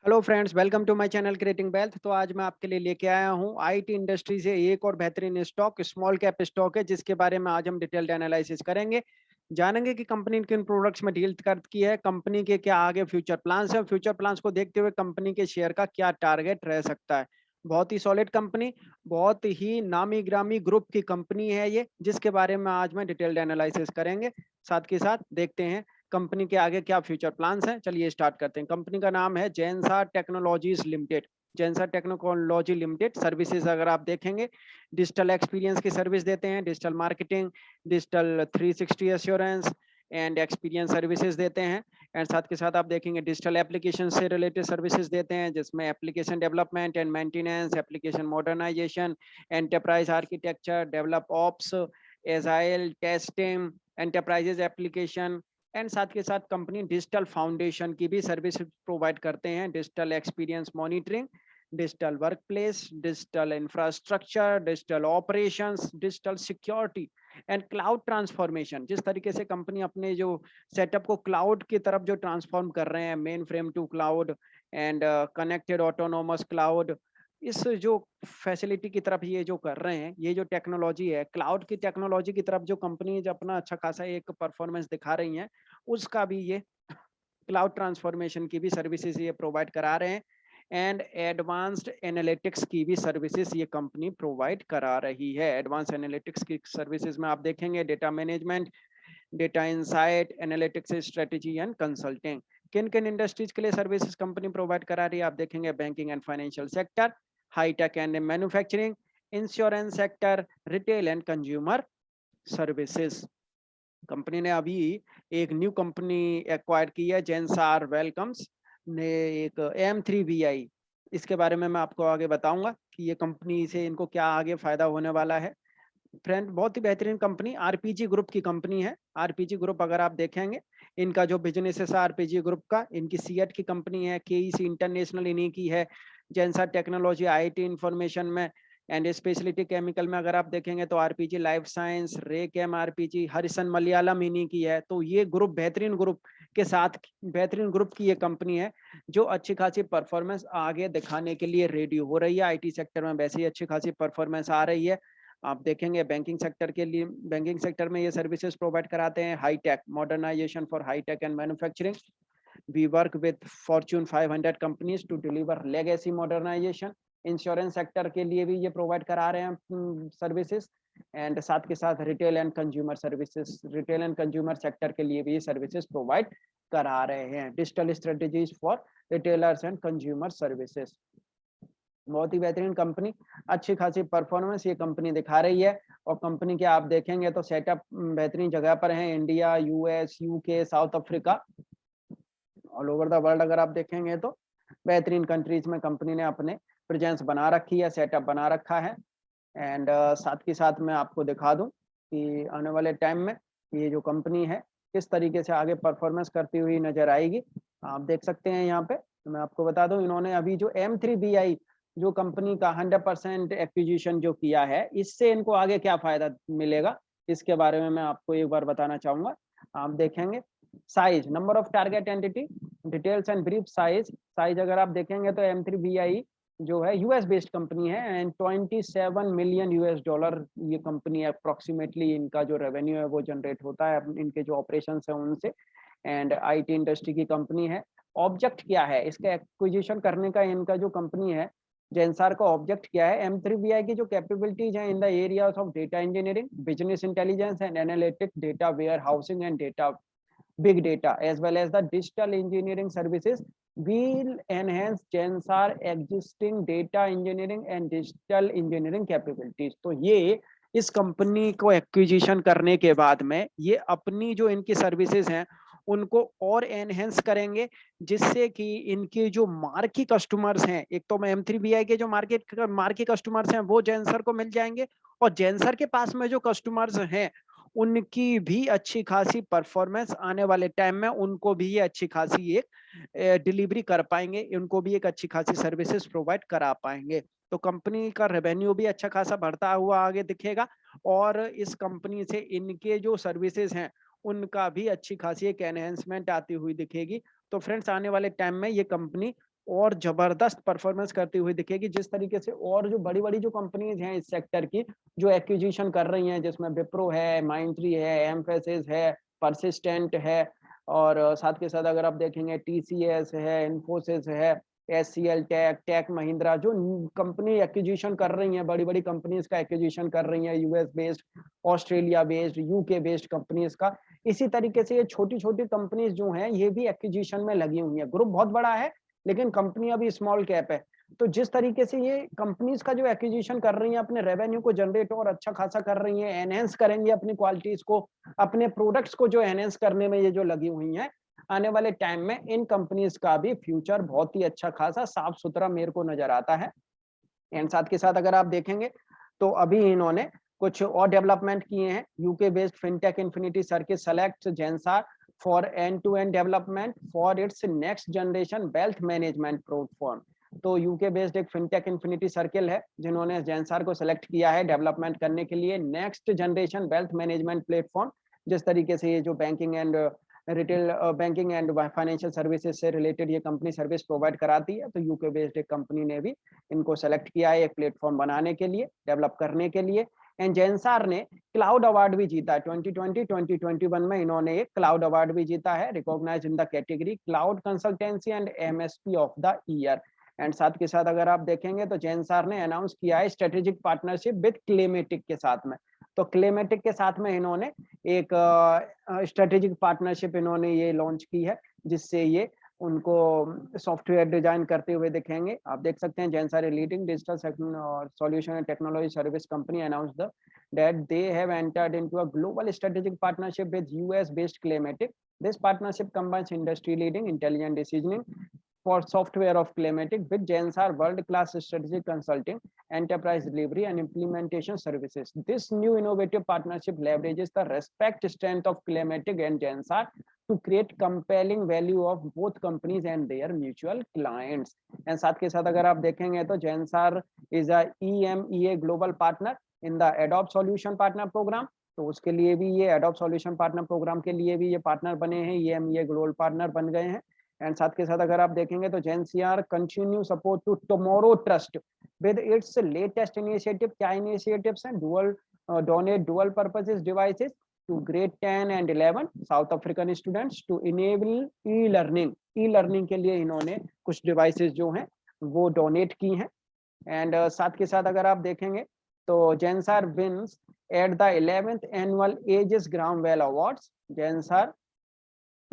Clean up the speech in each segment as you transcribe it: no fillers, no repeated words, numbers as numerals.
Hello friends, welcome to my channel creating wealth. तो आज मैं आपके लिए लेके आया हूं आईटी इंडस्ट्री से एक और बेहतरीन स्टॉक, स्मॉल कैप स्टॉक है, जिसके बारे में आज हम डिटेल्ड एनालिसिस करेंगे। जानेंगे कि कंपनी किन प्रोडक्ट्स में डील करती है, कंपनी के क्या आगे फ्यूचर प्लान्स है, फ्यूचर प्लान्स को देखते हुए कंपनी के शेयर का क्या टारगेट रह सकता है। बहुत ही सॉलिड कंपनी, बहुत ही नामी ग्रामी ग्रुप की कंपनी है ये, जिसके बारे में आज मैं डिटेल्ड एनालिसिस करेंगे। साथ के साथ देखते हैं कंपनी के आगे क्या फ्यूचर प्लान्स हैं। चलिए स्टार्ट करते हैं। कंपनी का नाम है Zensar technologies limited. Zensar technology limited services अगर आप देखेंगे, डिजिटल एक्सपीरियंस की सर्विस देते हैं, digital marketing, digital 360 assurance and experience services देते हैं। एंड साथ के साथ आप देखेंगे डिजिटल एप्लीकेशन से रिलेटेड सर्विसेज देते हैं, जिसमें application development and maintenance, application modernisation, enterprise architecture, develop ops, agile testing, enterprises application. And साथ के साथ कंपनी डिजिटल फाउंडेशन की भी सर्विस प्रोवाइड करते हैं, digital experience monitoring, digital workplace, digital infrastructure, digital operations, digital security and cloud transformation. जिस तरीके से कंपनी अपने जो सेटअप को क्लाउड की तरफ जो ट्रांसफॉर्म कर रहे हैं, mainframe to cloud and connected autonomous cloud, इस जो फैसिलिटी की तरफ ये जो कर रहे हैं, ये जो टेक्नोलॉजी है क्लाउड की टेक्नोलॉजी की तरफ जो कंपनी जो अपना अच्छा खासा एक परफॉर्मेंस दिखा रही है, उसका भी ये क्लाउड ट्रांसफॉर्मेशन की भी सर्विसेज ये प्रोवाइड करा रहे हैं। एंड एडवांस्ड एनालिटिक्स की भी सर्विसेज ये कंपनी प्रोवाइड करा रही है। एडवांस एनालिटिक्स की सर्विसेज में आप देखेंगे data management, data insight, analytics strategy and consulting. किन किन इंडस्ट्रीज के लिए सर्विसेज कंपनी प्रोवाइड करा रही है आप देखेंगे, banking and financial sector, high tech and manufacturing, insurance sector, retail and consumer services. Company ने अभी एक न्यू कंपनी एक्वायर की है, जेंसार वेलकम्स ने, एक M3VI। इसके बारे में मैं आपको आगे बताऊंगा कि ये कंपनी से इनको क्या आगे फायदा होने वाला है। फ्रेंड, बहुत ही बेहतरीन कंपनी आरपीजी ग्रुप की कंपनी है। आरपीजी ग्रुप अगर आप देखेंगे, इनका जो बिजनेस है आरपीजी ग्रुप का, इनकी सीएट की कंपनी है, केईसी इंटरनेशनल इन्हीं की है, जेंसार टेक्नोलॉजी आईटी इंफॉर्मेशन में एंड स्पेशलिटी केमिकल में अगर आप देखेंगे तो RPG life science, Rekem RPG, Harrison Malayalam इन्हीं की है। तो ये ग्रुप बेहतरीन ग्रुप के साथ, बेहतरीन ग्रुप की ये कंपनी है जो अच्छी खासी परफॉर्मेंस आगे दिखाने के लिए रेडी हो रही है। आईटी सेक्टर में वैसे ही अच्छी खासी परफॉर्मेंस आ रही है। आप देखेंगे बैंकिंग सेक्टर के लिए, बैंकिंग सेक्टर में ये सर्विसेज प्रोवाइड कराते हैं, high tech modernisation for high tech and manufacturing. We work with Fortune 500 companies to deliver legacy modernisation. Insurance sector के लिए भी ये प्रोवाइड करा रहे हैं सर्विसेज। एंड साथ के साथ retail and consumer services, retail and consumer sector के लिए भी ये सर्विसेज प्रोवाइड करा रहे हैं। Digital strategies for retailers and consumer services. बहुत ही बेहतरीन कंपनी, अच्छी खासी परफॉर्मेंस ये कंपनी दिखा रही है। और कंपनी के आप देखेंगे तो सेटअप बेहतरीन जगह पर है, India, US, UK, south Africa, all over the world अगर आप देखेंगे तो बेहतरीन कंट्रीज में कंपनी ने अपने प्रेजेंस बना रखी है, सेटअप बना रखा है। एंड साथ के साथ मैं आपको दिखा दूं कि आने वाले टाइम में ये जो कंपनी है किस तरीके से आगे परफॉर्मेंस करती हुई नजर आएगी। आप देख सकते हैं यहाँ पे, तो मैं आपको बता दूं, इन्होंने अभी जो M3VI जो कंपनी का 100% एक्विजिशन जो किया है, इससे इनको आगे क्या फायदा मिलेगा, इसके बारे में मैं आपको एक बार बताना चाहूंगा। आप देखेंगे size, number of target entity, details and brief size. Size अगर आप देखेंगे तो M3VI जो है यूएस बेस्ड कंपनी है एंड 27 मिलियन US डॉलर ये कंपनी अप्रोक्सीमेटली, इनका जो रेवेन्यू है वो जनरेट होता है इनके जो ऑपरेशंस है उनसे। एंड आईटी इंडस्ट्री की कंपनी है। ऑब्जेक्ट क्या है इसका एक्विजिशन करने का, इनका जो कंपनी है जेंसार का ऑब्जेक्ट क्या है, M3VI की जो कैपेबिलिटीज हैं in the areas of data engineering, business intelligence and analytics, data warehousing and data big data as well as the digital engineering services will enhance Gensar existing data engineering and digital engineering capabilities। तो ये इस company को acquisition करने के बाद में ये अपनी जो इनकी सर्विसेज हैं उनको और एनहेंस करेंगे, जिससे कि इनके जो मार्की कस्टमर्स हैं, एक तो M3VI के जो मार्की कस्टमर्स हैं वो जेंसर को मिल जाएंगे, और जेंसर के पास में जो कस्टमर्स हैं उनकी भी अच्छी खासी परफॉर्मेंस आने वाले टाइम में, उनको भी ये अच्छी खासी एक डिलीवरी कर पाएंगे, उनको भी एक अच्छी खासी सर्विसेज प्रोवाइड करा पाएंगे। तो कंपनी का रेवेन्यू भी अच्छा खासा बढ़ता हुआ आगे दिखेगा, और इस कंपनी से इनके जो सर्विसेज हैं उनका भी अच्छी खासी एक एनहेंसमेंट आती हुई दिखेगी। तो फ्रेंड्स, आने वाले टाइम में ये कंपनी और जबरदस्त परफॉर्मेंस करती हुई दिखेगी। जिस तरीके से और जो बड़ी-बड़ी जो कंपनीज़ हैं इस सेक्टर की, जो एक्विजिशन कर रही हैं, जिसमें विप्रो है, माइंडट्री है, एमफैसिस है, परसिस्टेंट है और साथ के साथ अगर आप देखेंगे टीसीएस है, इन्फोसिस है, एचसीएल टेक महिंद्रा, जो कंपनी एक्विजिशन कर रही हैं, बड़ी-बड़ी कंपनीज़ का एक्विजिशन कर रही हैं, US based, Australia based, UK based companies का। इसी तरीके से ये छोटी-छोटी कंपनीज़ जो हैं, ये भी एक्विजिशन में लगी हुई हैं। ग्रुप बहुत बड़ा है, लेकिन कंपनी अभी स्मॉल कैप है। तो जिस तरीके से ये कंपनीज़ का जो एक्विजिशन कर रही हैं, अपने रेवेन्यू को जनरेट और अच्छा खासा कर रही हैं, एनहांस करेंगी अपनी क्वालिटीज़ को, अपने प्रोडक्ट्स को जो एनहांस करने में ये जो लगी हुई हैं, आने वाले टाइम में इन कंपनीज़ का भी फ्यूचर बहुत ही अच्छा खासा साफ-सुथरा मेरे को नज़र आता है। एंड साथ के साथ अगर आप देखेंगे, तो अभी इन्होंने कुछ और डेवलपमेंट किए हैं। UK based fintech Infinity Circuit select Zensar for end to end development for its next generation wealth management platform. तो यूके बेस्ड एक फिनटेक इन्फिनिटी सर्किल है, जिन्होंने जेंसार को सेलेक्ट किया है डेवलपमेंट करने के लिए next generation wealth management platform. जिस तरीके से ये जो banking and retail banking and financial services से रिलेटेड ये कंपनी सर्विस प्रोवाइड कराती है, तो यूके बेस्ड एक कंपनी ने भी इनको सेलेक्ट किया है एक प्लेटफॉर्म बनाने के लिए, डेवलप करने के लिए। एंड जेंसार ने क्लाउड अवार्ड भी जीता है 2020-2021 में। इन्होंने एक क्लाउड अवार्ड भी जीता है, recognised in the category cloud consultancy and MSP of the year. And साथ के साथ अगर आप देखेंगे तो जेंसार ने अनाउंस किया है स्ट्रेटेजिक पार्टनरशिप विद क्लेमेटिक के साथ में। तो क्लेमेटिक के साथ में इन्होंने एक स्ट्रेटेजिक पार्टनरशिप इन्होंने ये लॉन्च की है, जिससे ये उनको सॉफ्टवेयर डिजाइन करते हुए दिखेंगे। आप देख सकते हैं Zensar a leading digital solution and technology service company announced that they have entered into a global strategic partnership with US based Claymatic. This partnership combines industry leading intelligent decisioning for software of Claymatic with Gensar world class strategic consulting, enterprise delivery and implementation services. This new innovative partnership leverages the respect strength of Claymatic and Gensar to create compelling value of both companies and their mutual clients. And साथ के साथ अगर आप देखेंगे तो Zensar is a EMEA global partner in the Adobe Solution Partner Program. तो उसके लिए भी ये Adobe Solution Partner Program के लिए भी ये पार्टनर बने हैं, EMEA ग्लोबल पार्टनर बन गए हैं। एंड साथ के साथ अगर आप देखेंगे तो Zensar continue support to Tomorrow Trust with its latest initiative. क्या इनिशिएटिव्स हैं? Dual donate dual purposes devices to grade 10 and 11 South African students to enable e learning. E learning के लिए इन्होंने कुछ डिवाइसेस जो हैं वो डोनेट की हैं। एंड साथ के साथ अगर आप देखेंगे तो Zensar wins at the 11th annual Aegis Graham Bell awards. Zensar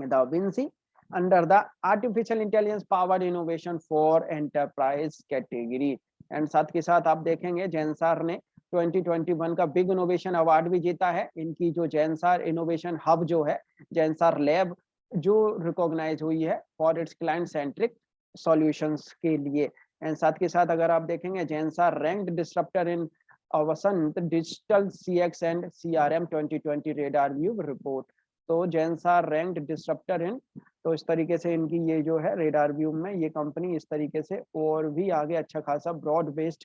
the विंसी under the artificial intelligence powered innovation for enterprise category। And साथ के साथ आप देखेंगे जेंसार ने 2021 का बिग इनोवेशन अवार्ड भी जीता है। इनकी जो जेंसार इनोवेशन हब जो है, जेंसार लैब, जो रिकॉग्नाइज हुई है for its client centric solutions के लिए। एंड साथ के साथ अगर आप देखेंगे Zensar ranked disruptor in Vasant digital CX and CRM 2020 radar view report. तो जेंसार रैंक्ड डिसरप्टर इन, तो इस तरीके से इनकी ये जो है रेडार व्यू में ये कंपनी इस तरीके से और भी आगे अच्छा खासा ब्रॉड बेस्ड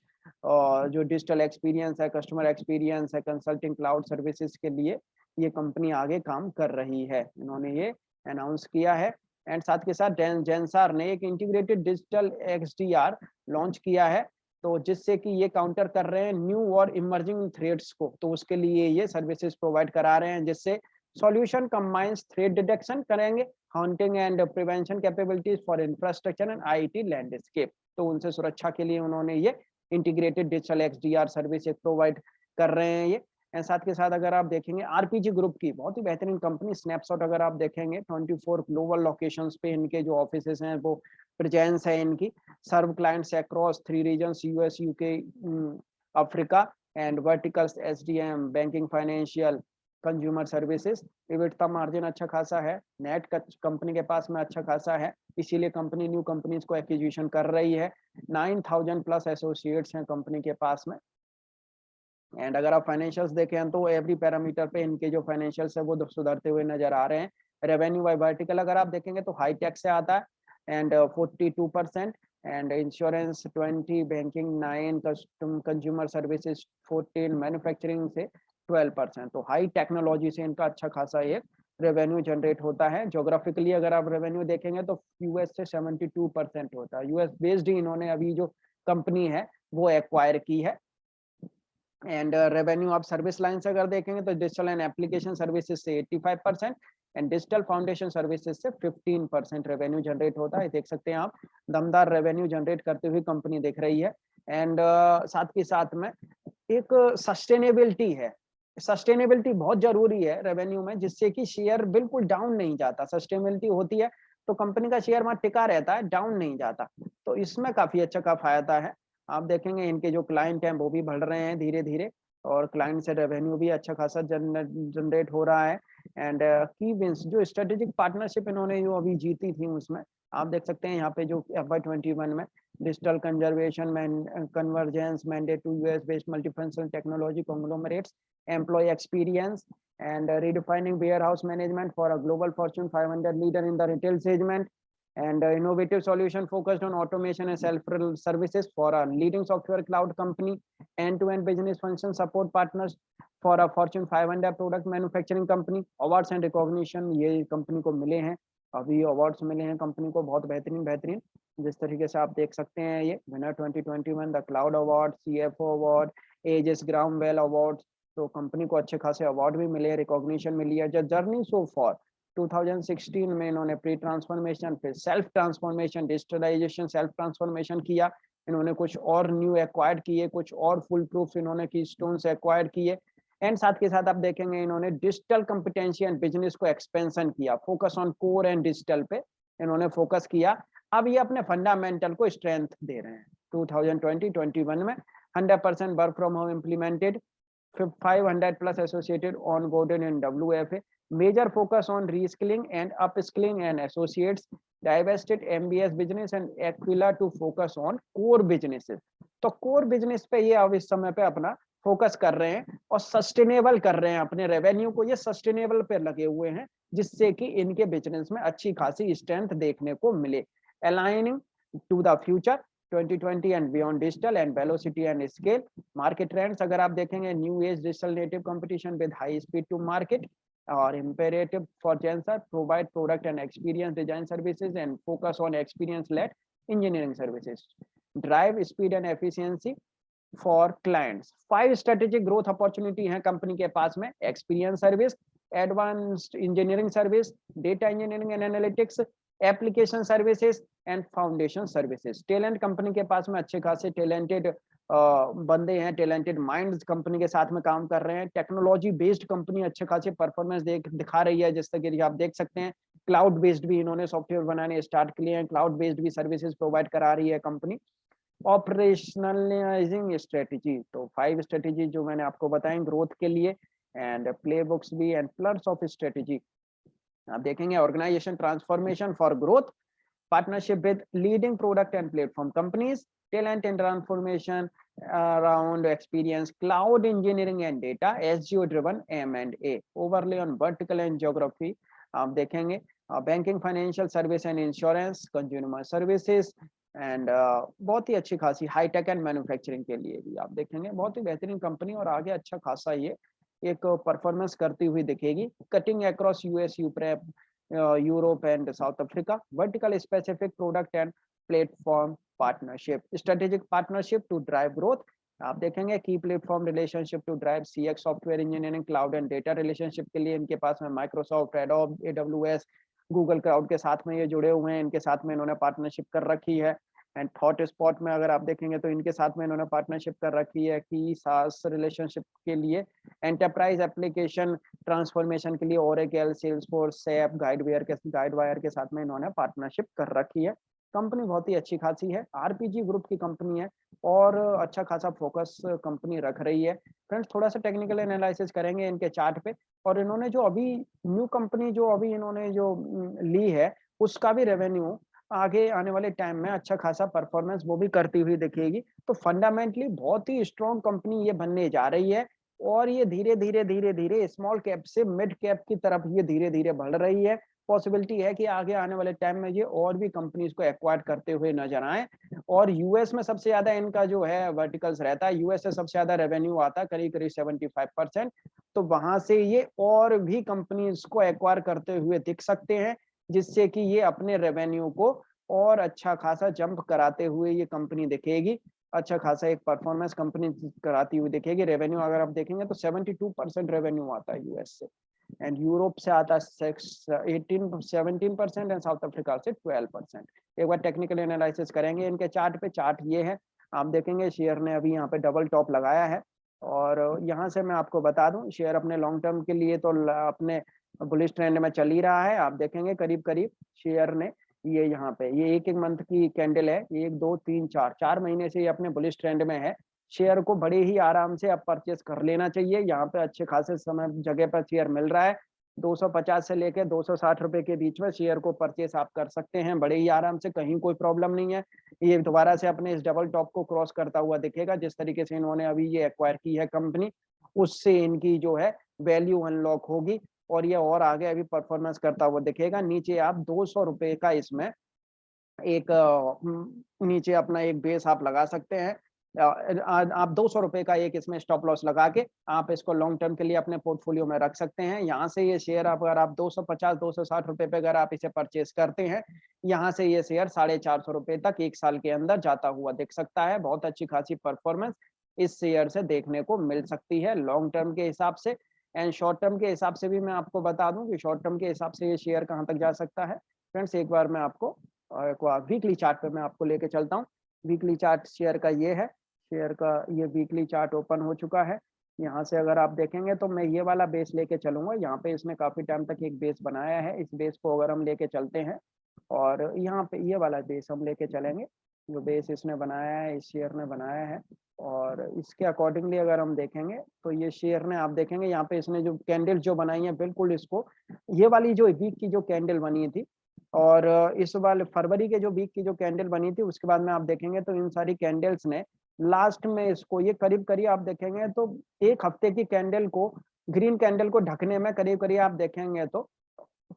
जो डिजिटल एक्सपीरियंस है, कस्टमर एक्सपीरियंस है, कंसल्टिंग क्लाउड सर्विसेज के लिए ये कंपनी आगे काम कर रही है, इन्होंने ये अनाउंस किया है। एंड साथ के साथ जेंसार ने एक इंटीग्रेटेड डिजिटल एक्सडीआर लॉन्च किया है, तो जिससे कि ये काउंटर कर रहे हैं न्यू और इमर्जिंग थ्रेट्स को। तो उसके लिए ये सर्विसेज प्रोवाइड करा रहे हैं, जिससे सॉल्यूशन कंबाइंस थ्रेट डिटेक्शन करेंगे, hunting and prevention capabilities for infrastructure and IT landscape. तो उनसे सुरक्षा के लिए उन्होंने ये integrated digital XDR service provide कर रहे हैं ये। एंड साथ के साथ अगर आप देखेंगे आरपीजी ग्रुप की बहुत ही बेहतरीन कंपनी स्नैपशॉट अगर आप देखेंगे 24 ग्लोबल लोकेशंस पे इनके जो ऑफिसेस हैं वो प्रेजेंस है इनकी। Serve clients across 3 regions US, UK, Africa and verticals SDM, banking, financial, consumer services. EBITDA margin अच्छा खासा है, नेट कंपनी के पास में अच्छा खासा है, इसीलिए कंपनी न्यू कंपनीज को एक्विजिशन कर रही है। 9000 प्लस एसोसिएट्स हैं कंपनी के पास में। एंड अगर आप फाइनेंशियल्स देखें तो एवरी पैरामीटर पे इनके जो फाइनेंशियल्स है वो सुधरते हुए नजर आ रहे हैं। रेवेन्यू बाय वर्टिकल अगर आप देखेंगे तो हाई टेक से आता है and 42%, and insurance 20, banking 9, custom consumer services 14, manufacturing से 12%। तो हाई टेक्नोलॉजी से इनका अच्छा खासा एक रेवेन्यू जनरेट होता है। ज्योग्राफिकली अगर आप रेवेन्यू देखेंगे तो यूएस से 72% होता है। यूएस बेस्ड ही इन्होंने अभी जो कंपनी है वो एक्वायर की है। एंड रेवेन्यू आप सर्विस लाइन से अगर देखेंगे तो डिजिटल एंड एप्लीकेशन सर्विसेज से 85% एंड डिजिटल फाउंडेशन सर्विसेज से 15% रेवेन्यू जनरेट होता है। देख सकते हैं आप, दमदार रेवेन्यू जनरेट करते हुए कंपनी दिख रही है। एंड साथ के साथ में एक सस्टेनेबिलिटी है। सस्टेनेबिलिटी बहुत जरूरी है रेवेन्यू में, जिससे कि शेयर बिल्कुल डाउन नहीं जाता। सस्टेनेबिलिटी होती है तो कंपनी का शेयर वहां टिका रहता है, डाउन नहीं जाता। तो इसमें काफी अच्छा का फायदा है। आप देखेंगे इनके जो क्लाइंट हैं वो भी बढ़ रहे हैं धीरे धीरे, और क्लाइंट से रेवेन्यू भी अच्छा खासा जनरेट हो रहा है। एंड की विंस जो स्ट्रेटेजिक पार्टनरशिप इन्होंने जो अभी जीती थी उसमें आप देख सकते हैं यहाँ पे जो FY21 में digital conservation convergence mandate to US based multifunctional technology conglomerates, employee experience, and redefining warehouse management for a global Fortune 500 leader in the retail segment, and innovative solution focused on automation and self-services for a leading software cloud company, end-to-end business function support partners for a Fortune 500 product manufacturing company. Awards and recognition ये company को मिले हैं, अभी awards मिले हैं company को बहुत बेहतरीन बेहतरीन, जिस तरीके से आप देख सकते हैं ये winner 2021 the cloud award, CFO award, Aegis Graham अवार्ड। तो कंपनी को अच्छे खासे अवार्ड भी मिले, रिकॉग्निशन मिली है। जो जर्नी सो फॉर 2016 में इन्होंने प्री ट्रांसफॉर्मेशन, फिर self transformation, digitalisation, self transformation किया। इन्होंने कुछ और न्यू एक्वायर्ड किए, कुछ और फुल प्रूफ इन्होंने की स्टोन से एक्वायर किए। एंड साथ के साथ आप देखेंगे इन्होंने डिजिटल कॉम्पिटेंसी एंड बिजनेस को एक्सपेंशन किया, focus on core and digital पे इन्होंने फोकस किया। अब ये अपने फंडामेंटल को स्ट्रेंथ दे रहे हैं। 2020-21 में 100% work from home implemented, 500 plus associated onboarded in WFA, major focus on reskilling and upskilling and associates, divested MBS business and Aquila to focus on core businesses। तो core business पे ये अब इस समय पे अपना फोकस कर रहे हैं और सस्टेनेबल कर रहे हैं अपने रेवेन्यू को, ये सस्टेनेबल पे लगे हुए हैं, जिससे कि इनके बिजनेस में अच्छी खासी स्ट्रेंथ देखने को मिले। Aligning to the future 2020 and beyond digital and velocity and scale market trends अगर आप देखेंगे new age digital native competition with high speed to market और imperative for Genser provide product and experience design services and focus on experience led engineering services, drive speed and efficiency for clients। 5 strategic growth opportunity है company के पास में, experience service, advanced engineering service, data engineering and analytics, application services and foundation services. Talent company के पास में अच्छे खासे talented बंदे हैं, talented minds company के साथ में काम कर रहे हैं। टेक्नोलॉजी बेस्ड कंपनी अच्छे खासे परफॉर्मेंस दिखा रही है, जैसे कि आप देख सकते हैं क्लाउड बेस्ड भी इन्होंने सॉफ्टवेयर बनाने स्टार्ट किए हैं, क्लाउड बेस्ड भी सर्विसेज प्रोवाइड करा रही है कंपनी। ऑपरेशनलाइजिंग स्ट्रेटेजी, तो 5 स्ट्रेटेजी जो मैंने आपको बताई ग्रोथ के लिए, एंड प्ले बुक्स भी एंड प्लस ऑफ स्ट्रेटेजी आप देखेंगे। Organisation transformation for growth, partnership with leading product and platform companies, talent and transformation around experience, cloud engineering and data, SGO driven M&A, overlay on vertical and geography आप देखेंगे। Banking, financial service and insurance, consumer services, and बहुत ही अच्छी खासी hi tech and manufacturing के लिए भी आप देखेंगे। बहुत ही बेहतरीन कंपनी और आगे अच्छा खासा ये एक परफॉर्मेंस करती हुई दिखेगी। Cutting across US, Europe and South Africa, vertical specific product and platform partnership, strategic partnership to drive growth आप देखेंगे। Key platform relationship to drive CX software engineering, cloud and data relationship के लिए इनके पास में Microsoft, Adobe, AWS, Google cloud के साथ में ये जुड़े हुए हैं, इनके साथ में इन्होंने पार्टनरशिप कर रखी है। एंड थॉट स्पॉट में अगर आप देखेंगे तो इनके साथ में इन्होंने पार्टनरशिप कर रखी है कि सास रिलेशनशिप के लिए, एंटरप्राइज एप्लीकेशन ट्रांसफॉर्मेशन के लिए ओरेकल, सेल्सफोर्स, सैप, गाइडवायर के साथ में इन्होंने पार्टनरशिप कर रखी है। कंपनी बहुत ही अच्छी खासी है, RPG ग्रुप की कंपनी है और अच्छा खासा फोकस कंपनी रख रही है। फ्रेंड्स थोड़ा सा टेक्निकल एनालिसिस करेंगे इनके चार्ट पे, और इन्होंने जो अभी न्यू कंपनी जो अभी इन्होंने जो ली है उसका भी रेवेन्यू आगे आने वाले टाइम में अच्छा खासा परफॉर्मेंस वो भी करती हुई दिखेगी। तो फंडामेंटली बहुत ही स्ट्रॉन्ग कंपनी ये बनने जा रही है, और ये धीरे धीरे स्मॉल कैप से मिड कैप की तरफ ये धीरे धीरे बढ़ रही है। पॉसिबिलिटी है कि आगे आने वाले टाइम में ये और भी कंपनीज को एक्वायर करते हुए नजर आए। और यूएस में सबसे ज्यादा इनका जो है वर्टिकल्स रहता है, यूएस से सबसे ज्यादा रेवेन्यू आता है, करीब करीब 75%। तो वहां से ये और भी कंपनीज को एक्वायर करते हुए दिख सकते हैं, जिससे कि ये अपने रेवेन्यू को और अच्छा खासा जंप कराते हुए ये कंपनी दिखेगी, अच्छा खासा एक परफॉर्मेंस कंपनी कराती हुई दिखेगी। रेवेन्यू अगर आप देखेंगे तो 72% रेवेन्यू आता है यूएस से, एंड यूरोप से आता है 17% एंड साउथ अफ्रीका से 12%। एक बार टेक्निकल एनालिसिस करेंगे इनके चार्ट पे। चार्ट ये है, आप देखेंगे शेयर ने अभी यहाँ पे डबल टॉप लगाया है। और यहाँ से मैं आपको बता दूं, शेयर अपने लॉन्ग टर्म के लिए तो अपने बुलिश ट्रेंड में चल ही रहा है। आप देखेंगे करीब करीब शेयर ने ये यहाँ पे ये एक मंथ की कैंडल है, 1 2 3 4 4 महीने से ये अपने बुलिश ट्रेंड में है। शेयर को बड़े ही आराम से अब परचेस कर लेना चाहिए। यहाँ पे अच्छे खासे समय जगह पर शेयर मिल रहा है, 250 से लेकर 260 रुपए के बीच में शेयर को परचेस आप कर सकते हैं बड़े ही आराम से, कहीं कोई प्रॉब्लम नहीं है। ये दोबारा से अपने इस डबल टॉप को क्रॉस करता हुआ दिखेगा। जिस तरीके से इन्होंने अभी ये एक्वायर की है कंपनी, उससे इनकी जो है वैल्यू अनलॉक होगी और ये और आगे अभी परफॉर्मेंस करता हुआ दिखेगा। नीचे आप 200 रुपए का इसमें एक नीचे अपना एक बेस आप लगा सकते हैं। आप 200 रुपए का एक इसमें स्टॉप लॉस लगा के आप इसको लॉन्ग टर्म के लिए अपने पोर्टफोलियो में रख सकते हैं। यहाँ से ये शेयर अगर आप 250 260 रुपए पे अगर आप इसे परचेस करते हैं, यहाँ से ये शेयर 450 रुपए तक 1 साल के अंदर जाता हुआ दिख सकता है। बहुत अच्छी खासी परफॉर्मेंस इस शेयर से देखने को मिल सकती है लॉन्ग टर्म के हिसाब से। एंड शॉर्ट टर्म के हिसाब से भी मैं आपको बता दूं कि शॉर्ट टर्म के हिसाब से ये शेयर कहाँ तक जा सकता है। फ्रेंड्स, एक बार मैं आपको वीकली चार्ट पे मैं आपको लेके चलता हूँ। वीकली चार्ट शेयर का ये है, शेयर का ये वीकली चार्ट ओपन हो चुका है। यहाँ से अगर आप देखेंगे तो मैं ये वाला बेस लेके चलूंगा। यहाँ पे इसने काफी टाइम तक एक बेस बनाया है, इस बेस को अगर हम लेके चलते हैं और यहाँ पे ये वाला बेस हम लेके चलेंगे, जो बेस इसने बनाया है, इस शेयर ने बनाया है। और इसके अकॉर्डिंगली अगर हम देखेंगे तो ये शेयर ने, आप देखेंगे यहाँ पे इसने जो कैंडल जो बनाई है, बिल्कुल इसको ये वाली जो वीक की जो कैंडल बनी थी और इस वाले फरवरी के जो वीक की जो कैंडल बनी थी, उसके बाद में आप देखेंगे तो इन सारी कैंडल्स ने लास्ट में इसको ये करीब करीब आप देखेंगे तो एक हफ्ते की कैंडल को, ग्रीन कैंडल को ढकने में करीब करीब आप देखेंगे तो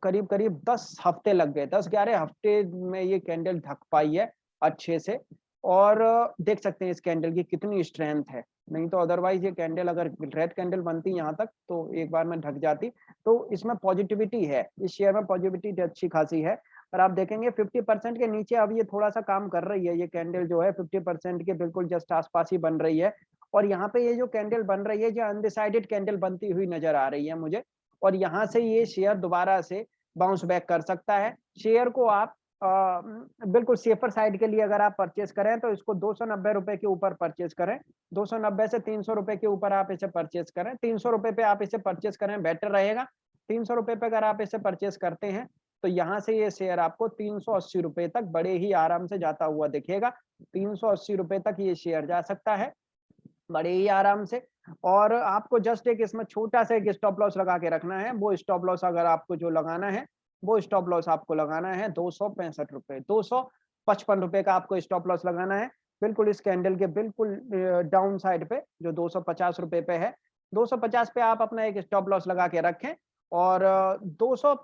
करीब करीब 10 हफ्ते लग गए, 10-11 हफ्ते में ये कैंडल ढक पाई है अच्छे से। और देख सकते हैं इस कैंडल की कितनी स्ट्रेंथ है। नहीं तो अदरवाइज ये कैंडल अगर रेड कैंडल बनती यहाँ तक तो एक बार में ढक जाती। तो इसमें पॉजिटिविटी है, इस शेयर में पॉजिटिविटी अच्छी खासी है। और आप देखेंगे 50% के नीचे अब ये थोड़ा सा काम कर रही है। ये कैंडल जो है 50% के बिल्कुल जस्ट आसपास ही बन रही है। और यहाँ पे ये जो कैंडल बन रही है, जो अनडिसाइडेड कैंडल बनती हुई नजर आ रही है मुझे। और यहाँ से ये शेयर दोबारा से बाउंस बैक कर सकता है। शेयर को आप बिल्कुल सेफर साइड के लिए अगर आप परचेस करें तो इसको 290 रुपए के ऊपर परचेस करें। 290 से 300 रुपए के ऊपर आप इसे परचेस करें। 300 रुपए पे आप इसे परचेस करें, बेटर रहेगा। 300 रुपए पे अगर आप इसे परचेस करते हैं तो यहाँ से ये शेयर आपको 380 रुपए तक बड़े ही आराम से जाता हुआ दिखेगा। 380 रुपए तक ये शेयर जा सकता है बड़े ही आराम से। और आपको जस्ट एक इसमें छोटा सा एक स्टॉप लॉस लगा के रखना है। वो स्टॉप लॉस अगर आपको जो लगाना है, वो स्टॉप लॉस आपको लगाना है 265 रुपए, 255 रुपए का आपको स्टॉप लॉस लगाना है। बिल्कुल इस कैंडल के बिल्कुल डाउन साइड पे जो 250 रुपए पे है, 250 पे आप अपना एक स्टॉप लॉस लगा के रखें। और 200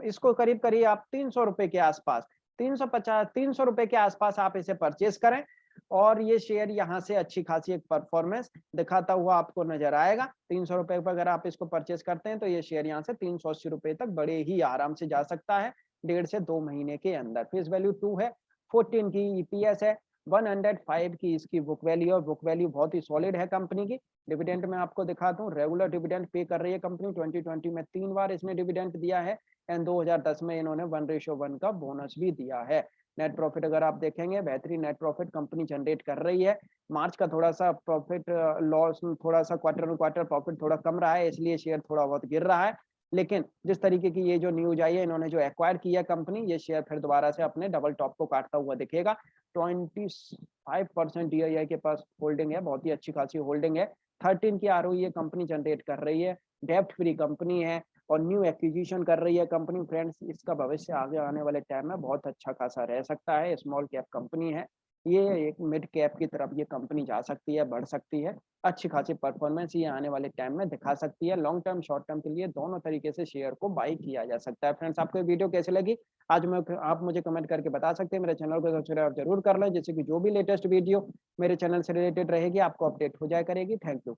इसको करीब करीब आप 300 रुपए के आसपास, 300 रुपए के आसपास आप इसे परचेज करें। और ये शेयर यहाँ से अच्छी खासी एक परफॉर्मेंस दिखाता हुआ आपको नजर आएगा। 300 रुपए पर अगर आप इसको परचेस करते हैं तो ये शेयर यहाँ से 380 रुपए तक बड़े ही आराम से जा सकता है 1.5 से 2 महीने के अंदर। फेस वैल्यू 2 है, 14 की ईपीएस है, 105 की इसकी बुक वैल्यू, और बुक वैल्यू बहुत ही सॉलिड है कंपनी की। डिविडेंड में आपको दिखाता हूँ, रेगुलर डिविडेंड पे कर रही है कंपनी। 2020 में 3 बार इसने डिविडेंड दिया है एंड 2010 में इन्होंने 1:1 का बोनस भी दिया है। नेट प्रॉफिट अगर आप देखेंगे, बेहतरीन नेट प्रॉफिट कंपनी जनरेट कर रही है। मार्च का थोड़ा सा प्रॉफिट लॉस, थोड़ा सा क्वार्टर ऑन क्वार्टर प्रॉफिट थोड़ा कम रहा है, इसलिए शेयर थोड़ा बहुत गिर रहा है। लेकिन जिस तरीके की ये जो न्यूज आई है, इन्होंने जो एक्वायर किया कंपनी, ये शेयर फिर दोबारा से अपने डबल टॉप को काटता हुआ दिखेगा। 25% DII के पास होल्डिंग है, बहुत ही अच्छी खासी होल्डिंग है। 13 की ROE ये कंपनी जनरेट कर रही है, डेप्ट फ्री कंपनी है और न्यू एक्विजिशन कर रही है कंपनी। फ्रेंड्स, इसका भविष्य आगे आने वाले टाइम में बहुत अच्छा खासा रह सकता है। स्मॉल कैप कंपनी है ये एक मिड कैप की तरफ ये कंपनी जा सकती है, बढ़ सकती है। अच्छी खासी परफॉर्मेंस ये आने वाले टाइम में दिखा सकती है। लॉन्ग टर्म, शॉर्ट टर्म के लिए दोनों तरीके से शेयर को बाय किया जा सकता है। फ्रेंड्स, आपको ये वीडियो कैसी लगी? आज मैं आप मुझे कमेंट करके बता सकते हैं। मेरे चैनल को सब्सक्राइब ज़रूर कर लें, जिससे कि जो भी लेटेस्ट वीडियो मेरे चैनल से रिलेटेड रहेगी, आपको अपडेट हो जाया करेगी। Thank you.